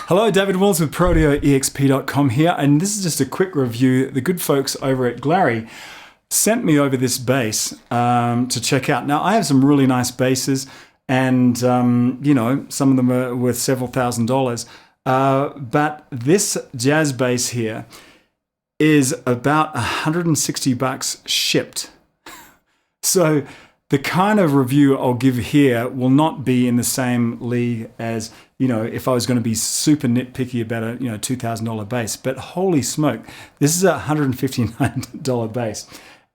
Hello, David Walls with ProAudioEXP.com here, and this is just a quick review. The good folks over at Glarry sent me over this bass to check out. Now, I have some really nice basses, and you know, some of them are worth several $1,000s. But this jazz bass here is about $160 shipped. So the kind of review I'll give here will not be in the same league as, you know, if I was going to be super nitpicky about a, you know, $2,000 bass. But holy smoke, this is a $159 bass.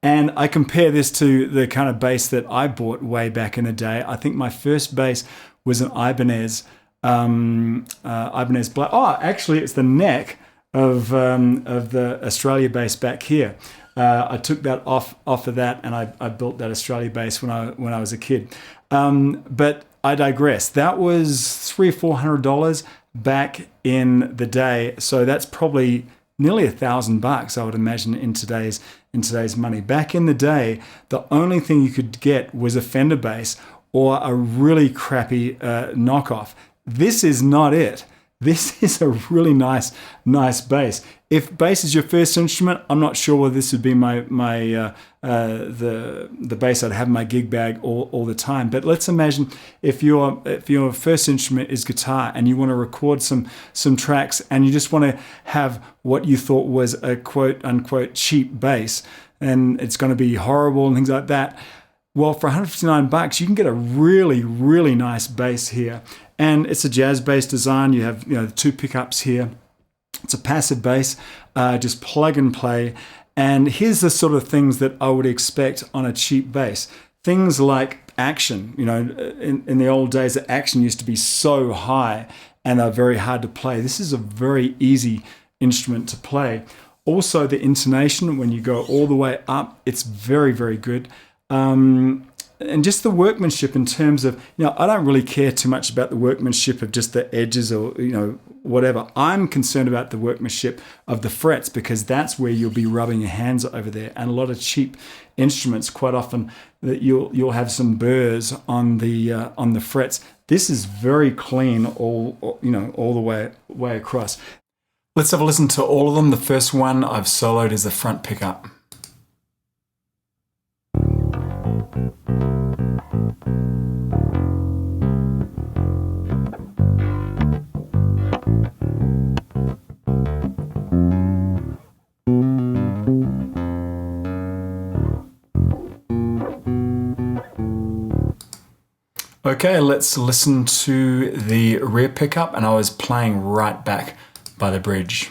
And I compare this to the kind of bass that I bought way back in the day. I think my first bass was an Ibanez Black. Oh, actually, it's the neck of the Australia bass back here. I took that off of that, and I built that Australia bass when I was a kid. But I digress. That was $300 or $400 back in the day. So that's probably nearly $1,000, I would imagine, in today's money. Back in the day, the only thing you could get was a Fender bass or a really crappy knockoff. This is not it. This is a really nice bass. If bass is your first instrument, I'm not sure whether this would be the bass I'd have in my gig bag all the time. But let's imagine if your first instrument is guitar and you want to record some tracks and you just want to have what you thought was a quote unquote cheap bass, and it's going to be horrible and things like that. Well, for $159, you can get a really, really nice bass here. And it's a jazz bass design. You have, you know, 2 pickups here. It's a passive bass, just plug and play. And here's the sort of things that I would expect on a cheap bass. Things like action. You know, in the old days, the action used to be so high and they're very hard to play. This is a very easy instrument to play. Also, the intonation, when you go all the way up, it's very, very good. And just the workmanship in terms of, you know, I don't really care too much about the workmanship of just the edges or, you know, whatever. I'm concerned about the workmanship of the frets, because that's where you'll be rubbing your hands over there. And a lot of cheap instruments, quite often, that you'll have some burrs on the frets. This is very clean all the way across. Let's have a listen to all of them. The first one I've soloed is the front pickup. Okay, let's listen to the rear pickup, and I was playing right back by the bridge.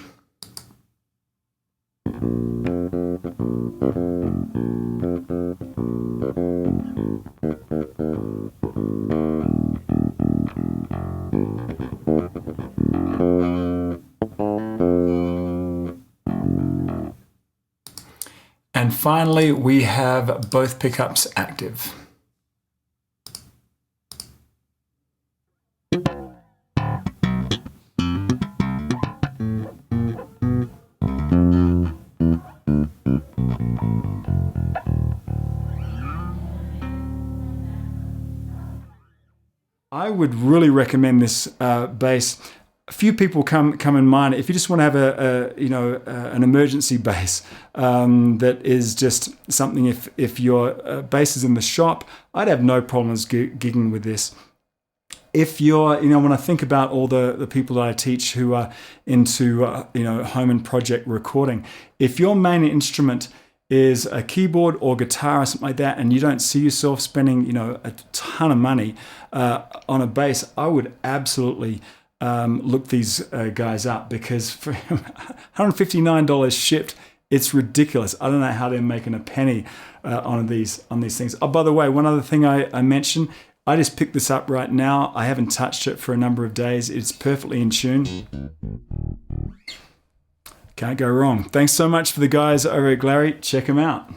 And finally, we have both pickups active. I would really recommend this bass. A few people come in mind. If you just want to have an emergency bass that is just something. If your bass is in the shop, I'd have no problems gigging with this. If you're, when I think about all the people that I teach who are into home and project recording, if your main instrument is a keyboard or guitar or something like that, and you don't see yourself spending a ton of money on a bass, I would absolutely look these guys up, because for $159 shipped, it's ridiculous. I don't know how they're making a penny on these things. Oh, by the way, one other thing I mentioned, I just picked this up right now. I haven't touched it for a number of days. It's perfectly in tune. Can't go wrong. Thanks so much for the guys over at Glarry. Check them out.